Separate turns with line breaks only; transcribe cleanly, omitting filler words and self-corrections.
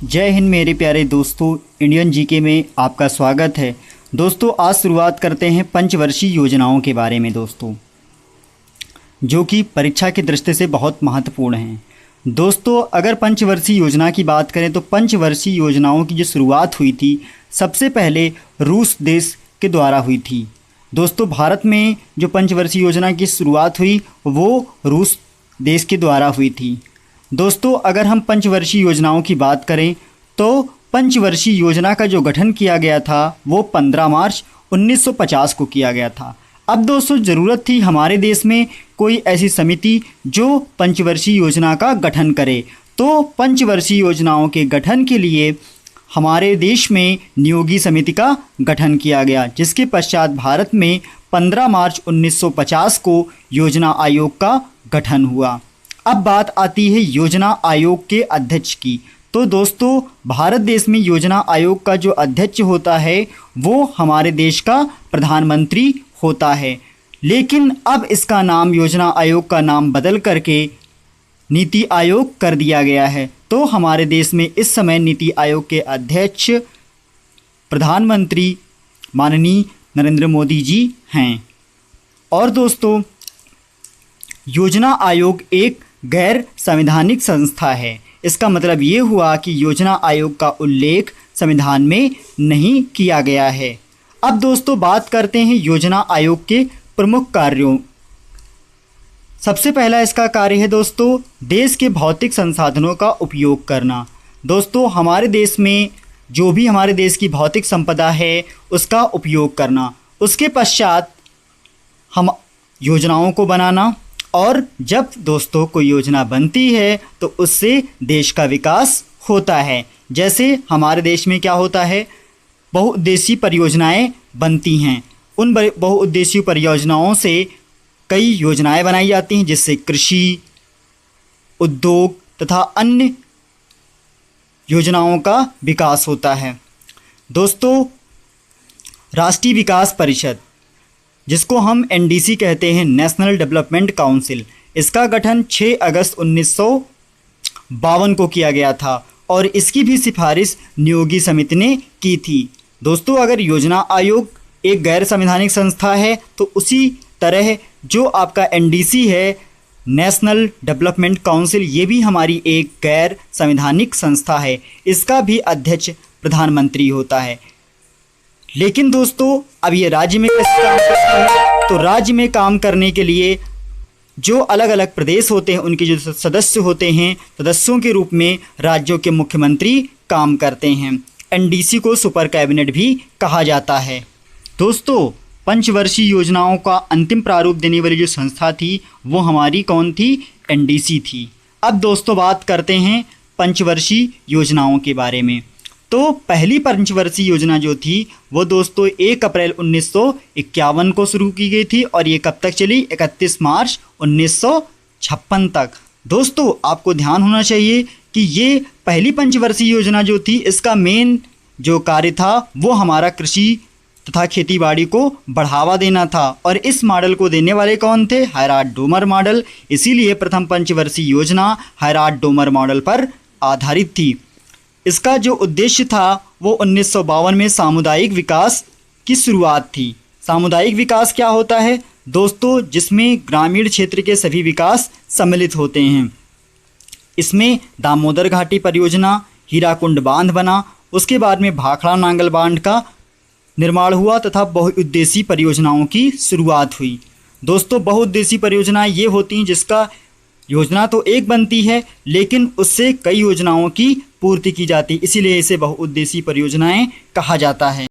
जय हिंद मेरे प्यारे दोस्तों, इंडियन जीके में आपका स्वागत है। दोस्तों आज शुरुआत करते हैं पंचवर्षीय योजनाओं के बारे में दोस्तों, जो कि परीक्षा की दृष्टि से बहुत महत्वपूर्ण हैं। दोस्तों अगर पंचवर्षीय योजना की बात करें तो पंचवर्षीय योजनाओं की जो शुरुआत हुई थी सबसे पहले रूस देश के द्वारा हुई थी। दोस्तों भारत में जो पंचवर्षीय योजना की शुरुआत हुई वो रूस देश के द्वारा हुई थी। दोस्तों अगर हम पंचवर्षीय योजनाओं की बात करें तो पंचवर्षीय योजना का जो गठन किया गया था वो 15 मार्च 1950 को किया गया था। अब दोस्तों ज़रूरत थी हमारे देश में कोई ऐसी समिति जो पंचवर्षीय योजना का गठन करे, तो पंचवर्षीय योजनाओं के गठन के लिए हमारे देश में नियोगी समिति का गठन किया गया, जिसके पश्चात भारत में 15 मार्च 1950 को योजना आयोग का गठन हुआ। अब बात आती है योजना आयोग के अध्यक्ष की। तो दोस्तों भारत देश में योजना आयोग का जो अध्यक्ष होता है वो हमारे देश का प्रधानमंत्री होता है, लेकिन अब इसका नाम योजना आयोग का नाम बदल करके नीति आयोग कर दिया गया है। तो हमारे देश में इस समय नीति आयोग के अध्यक्ष प्रधानमंत्री माननीय नरेंद्र मोदी जी हैं। और दोस्तों योजना आयोग एक गैर संवैधानिक संस्था है। इसका मतलब ये हुआ कि योजना आयोग का उल्लेख संविधान में नहीं किया गया है। अब दोस्तों बात करते हैं योजना आयोग के प्रमुख कार्यों। सबसे पहला इसका कार्य है दोस्तों देश के भौतिक संसाधनों का उपयोग करना। दोस्तों हमारे देश में जो भी हमारे देश की भौतिक संपदा है उसका उपयोग करना। उसके पश्चात हम योजनाओं को बनाना, और जब दोस्तों कोई योजना बनती है तो उससे देश का विकास होता है। जैसे हमारे देश में क्या होता है, बहुउद्देशीय परियोजनाएं बनती हैं। उन बहुउद्देशीय परियोजनाओं से कई योजनाएं बनाई जाती हैं, जिससे कृषि, उद्योग तथा अन्य योजनाओं का विकास होता है। दोस्तों राष्ट्रीय विकास परिषद, जिसको हम एनडीसी कहते हैं, नेशनल डेवलपमेंट काउंसिल, इसका गठन 6 अगस्त 1952 को किया गया था और इसकी भी सिफारिश नियोगी समिति ने की थी। दोस्तों अगर योजना आयोग एक गैर संवैधानिक संस्था है तो उसी तरह जो आपका एनडीसी है, नेशनल डेवलपमेंट काउंसिल, ये भी हमारी एक गैर संवैधानिक संस्था है। इसका भी अध्यक्ष प्रधानमंत्री होता है। लेकिन दोस्तों अब ये राज्य में कैसे काम करता है, तो राज्य में काम करने के लिए जो अलग अलग प्रदेश होते हैं उनके जो सदस्य होते हैं, सदस्यों के रूप में राज्यों के मुख्यमंत्री काम करते हैं। एनडीसी को सुपर कैबिनेट भी कहा जाता है। दोस्तों पंचवर्षीय योजनाओं का अंतिम प्रारूप देने वाली जो संस्था थी वो हमारी कौन थी, एनडीसी थी। अब दोस्तों बात करते हैं पंचवर्षीय योजनाओं के बारे में। तो पहली पंचवर्षीय योजना जो थी वो दोस्तों 1 अप्रैल 1951 को शुरू की गई थी और ये कब तक चली, 31 मार्च 1956 तक। दोस्तों आपको ध्यान होना चाहिए कि ये पहली पंचवर्षीय योजना जो थी इसका मेन जो कार्य था वो हमारा कृषि तथा खेतीबाड़ी को बढ़ावा देना था, और इस मॉडल को देने वाले कौन थे, हायरार्ड डोमर मॉडल। इसीलिए प्रथम पंचवर्षीय योजना हायरार्ड डोमर मॉडल पर आधारित थी। इसका जो उद्देश्य था वो 1952 में सामुदायिक विकास की शुरुआत थी। सामुदायिक विकास क्या होता है दोस्तों, जिसमें ग्रामीण क्षेत्र के सभी विकास सम्मिलित होते हैं। इसमें दामोदर घाटी परियोजना, हीराकुंड बांध बना, उसके बाद में भाखड़ा नांगल बांध का निर्माण हुआ तथा बहुउद्देशीय परियोजनाओं की शुरुआत हुई। दोस्तों बहुउद्देशीय परियोजनाएं ये होती हैं जिसका योजना तो एक बनती है लेकिन उससे कई योजनाओं की पूर्ति की जाती है, इसीलिए इसे बहुउद्देशीय परियोजनाएं कहा जाता है।